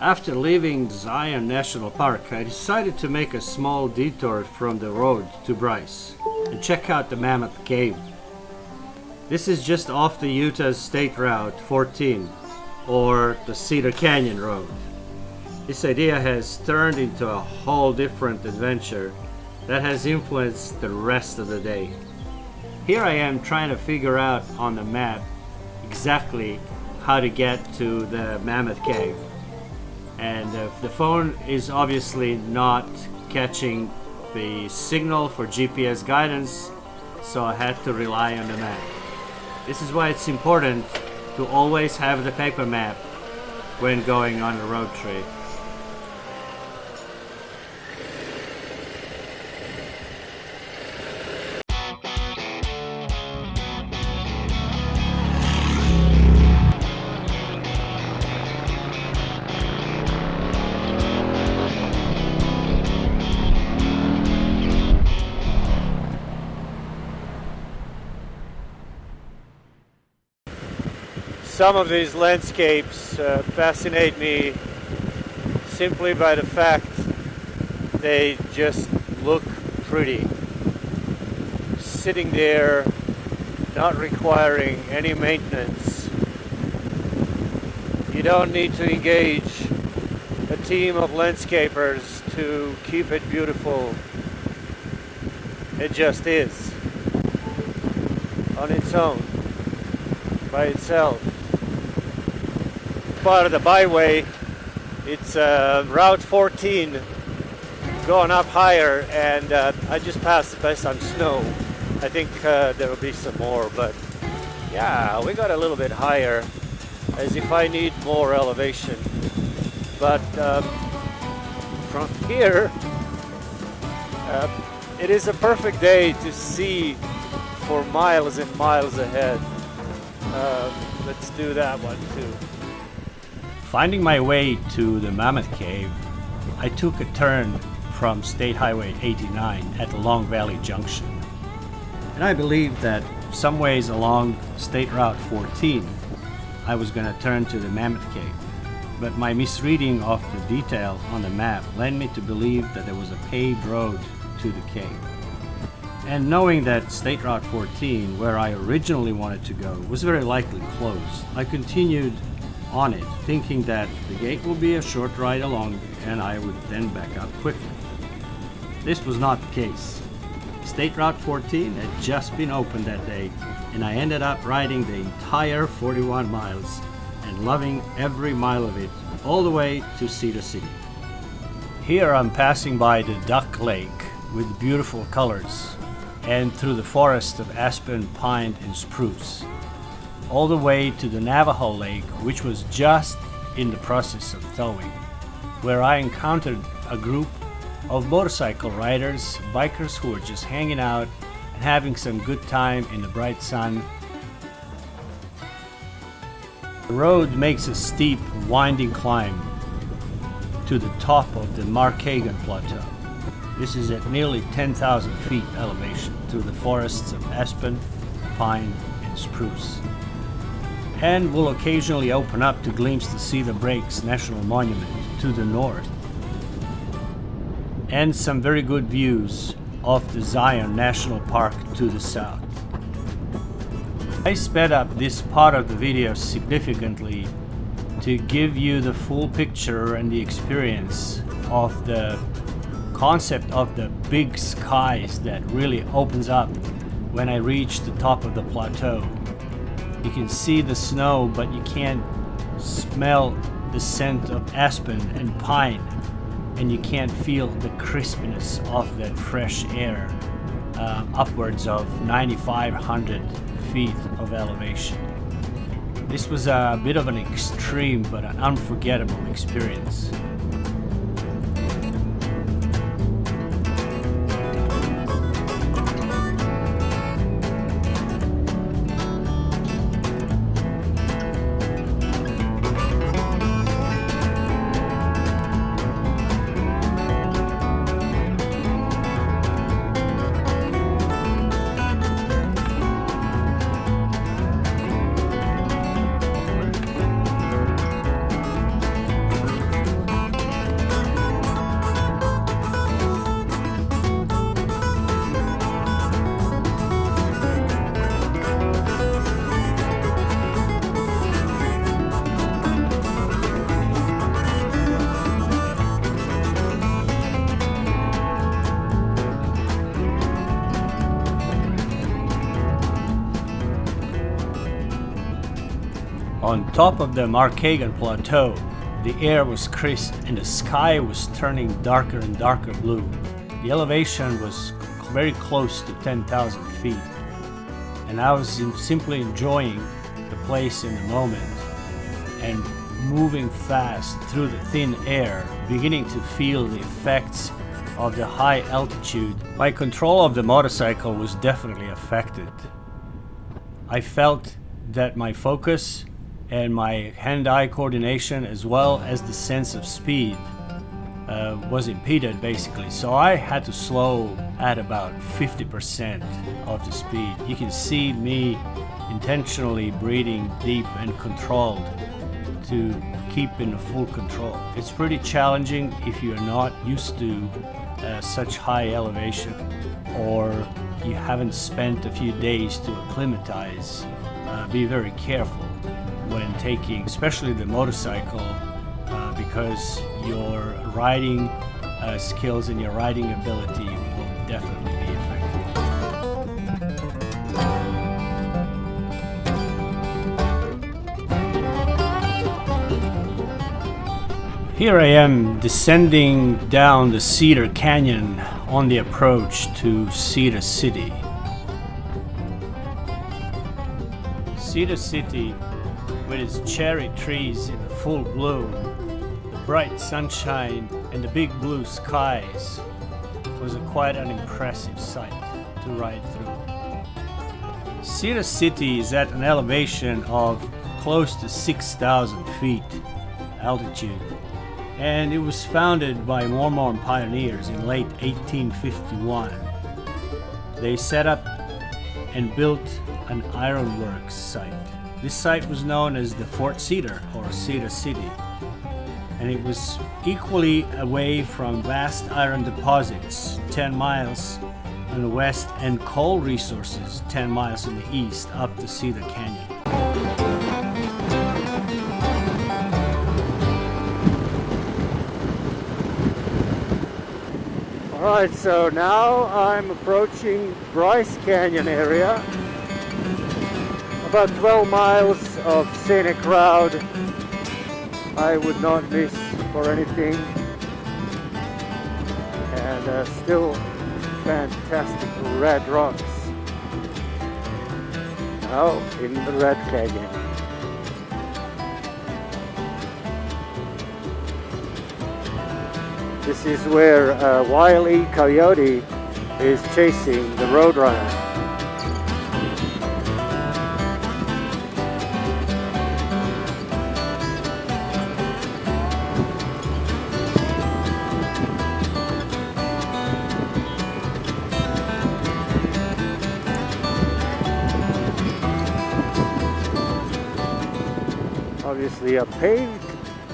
After leaving Zion National Park, I decided to make a small detour from the road to Bryce and check out the Mammoth Cave. This is just off the Utah's State Route 14, or the Cedar Canyon Road. This idea has turned into a whole different adventure that has influenced the rest of the day. Here I am trying to figure out on the map exactly how to get to the Mammoth Cave. And the phone is obviously not catching the signal for GPS guidance, so I had to rely on the map. This is why it's important to always have the paper map when going on a road trip. Some of these landscapes fascinate me simply by the fact they just look pretty. Sitting there, not requiring any maintenance. You don't need to engage a team of landscapers to keep it beautiful. It just is, on its own, by itself. Part of the byway, it's Route 14 going up higher, and I just passed by some snow. I think there will be some more, but yeah, we got a little bit higher, as if I need more elevation. But from here, it is a perfect day to see for miles and miles ahead. Let's do that one too. Finding my way to the Mammoth Cave, I took a turn from State Highway 89 at the Long Valley Junction. And I believed that some ways along State Route 14, I was going to turn to the Mammoth Cave. But my misreading of the detail on the map led me to believe that there was a paved road to the cave. And knowing that State Route 14, where I originally wanted to go, was very likely closed, I continued on it, thinking that the gate will be a short ride along and I would then back up quickly. This was not the case. State Route 14 had just been opened that day, and I ended up riding the entire 41 miles and loving every mile of it, all the way to Cedar City. Here I'm passing by the Duck Lake with beautiful colors, and through the forest of aspen, pine, and spruce, all the way to the Navajo Lake, which was just in the process of thawing, where I encountered a group of motorcycle riders, bikers who were just hanging out and having some good time in the bright sun. The road makes a steep, winding climb to the top of the Markagan Plateau. This is at nearly 10,000 feet elevation through the forests of aspen, pine, and spruce, and will occasionally open up to glimpse the Cedar Breaks National Monument to the north, and some very good views of the Zion National Park to the south. I sped up this part of the video significantly to give you the full picture and the experience of the concept of the big skies that really opens up when I reach the top of the plateau. You can see the snow, but you can't smell the scent of aspen and pine, and you can't feel the crispness of that fresh air upwards of 9,500 feet of elevation. This was a bit of an extreme but an unforgettable experience. On top of the Markagan Plateau, the air was crisp and the sky was turning darker and darker blue. The elevation was very close to 10,000 feet, and I was simply enjoying the place in the moment and moving fast through the thin air, beginning to feel the effects of the high altitude. My control of the motorcycle was definitely affected. I felt that my focus and my hand-eye coordination, as well as the sense of speed, was impeded basically. So I had to slow at about 50% of the speed. You can see me intentionally breathing deep and controlled to keep in full control. It's pretty challenging if you're not used to such high elevation, or you haven't spent a few days to acclimatize. Be very careful when taking, especially the motorcycle, because your riding skills and your riding ability will definitely be affected. Here I am descending down the Cedar Canyon on the approach to Cedar City. Cedar City, with its cherry trees in full bloom, the bright sunshine and the big blue skies, was quite an impressive sight to ride through. Cedar City is at an elevation of close to 6,000 feet altitude, and it was founded by Mormon pioneers in late 1851. They set up and built an ironworks site. This site was known as the Fort Cedar, or Cedar City, and it was equally away from vast iron deposits 10 miles in the west and coal resources 10 miles in the east up the Cedar Canyon. Alright, so now I'm approaching Bryce Canyon area. About 12 miles of scenic route I would not miss for anything, and still fantastic red rocks now in the Red Canyon. This is where Wile E. Coyote is chasing the Roadrunner. Obviously a paved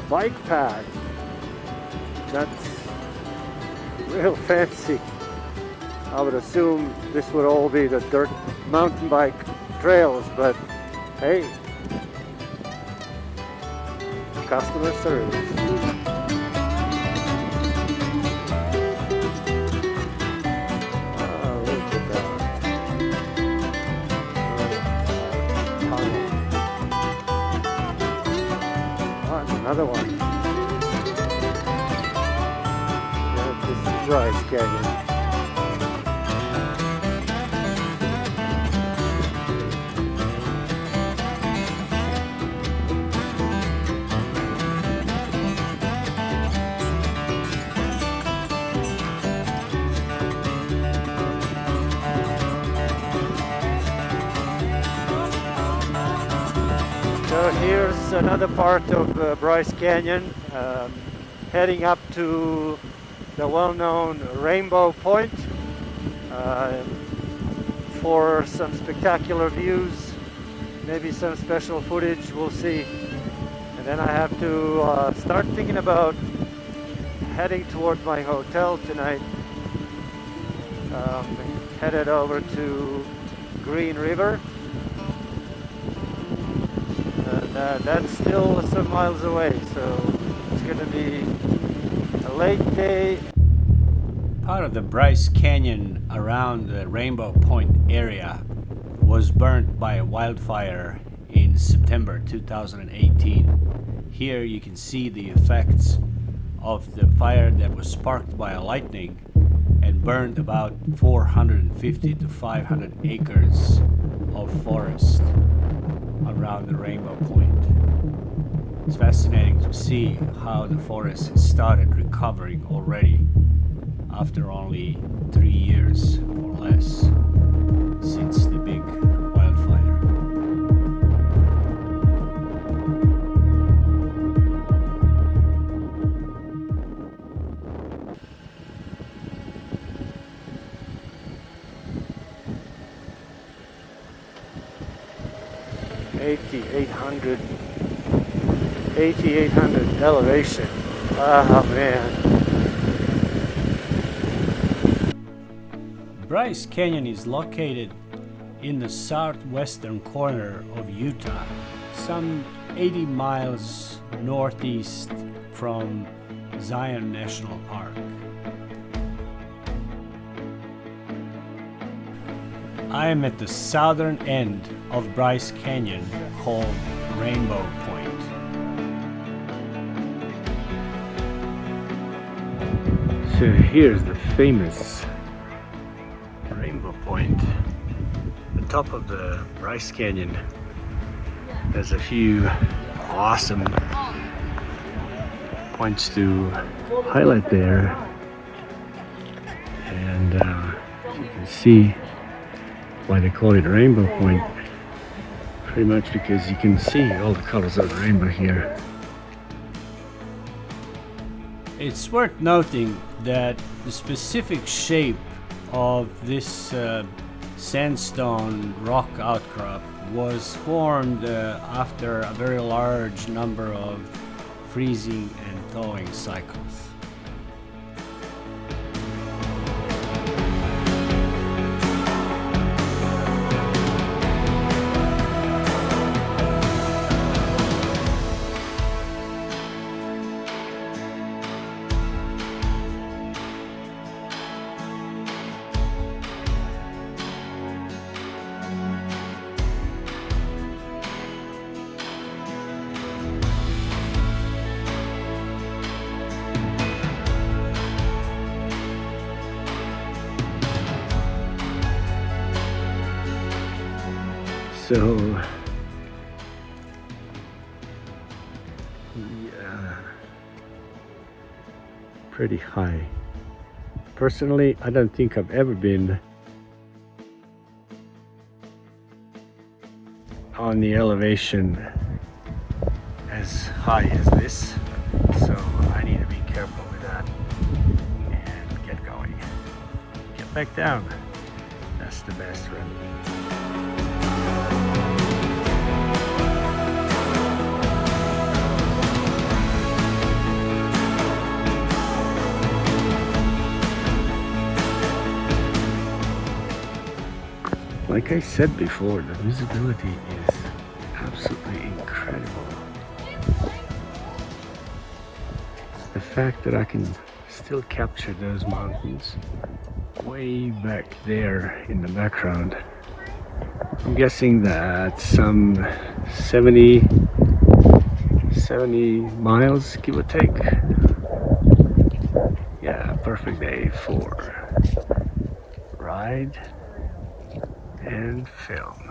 bike path. That's real fancy. I would assume this would all be the dirt mountain bike trails, but hey, customer service. Oh, look at that. Oh, another one. Bryce Canyon. So here's another part of Bryce Canyon, heading up to the well-known Rainbow Point for some spectacular views, maybe some special footage, we'll see. And then I have to start thinking about heading toward my hotel tonight, headed over to Green River, and that's still some miles away, so it's going to be a late day. Part of the Bryce Canyon around the Rainbow Point area was burnt by a wildfire in September 2018. Here you can see the effects of the fire that was sparked by a lightning and burned about 450 to 500 acres of forest around the Rainbow Point. It's fascinating to see how the forest has started recovering already after only 3 years or less since the big wildfire. Eighty-eight hundred elevation. Oh man. Bryce Canyon is located in the southwestern corner of Utah, some 80 miles northeast from Zion National Park. I am at the southern end of Bryce Canyon called Rainbow Point. So here's the famous Rainbow Point. The top of the Bryce Canyon has a few awesome points to highlight there, and you can see why they call it Rainbow Point, pretty much because you can see all the colors of the rainbow here. It's worth noting that the specific shape of this sandstone rock outcrop was formed after a very large number of freezing and thawing cycles. So, yeah, pretty high. Personally, I don't think I've ever been on the elevation as high as this, so I need to be careful with that and get going. Get back down. That's the best remedy. Like I said before, the visibility is absolutely incredible. The fact that I can still capture those mountains way back there in the background. I'm guessing that some 70 miles, give or take. Yeah, perfect day for ride and film.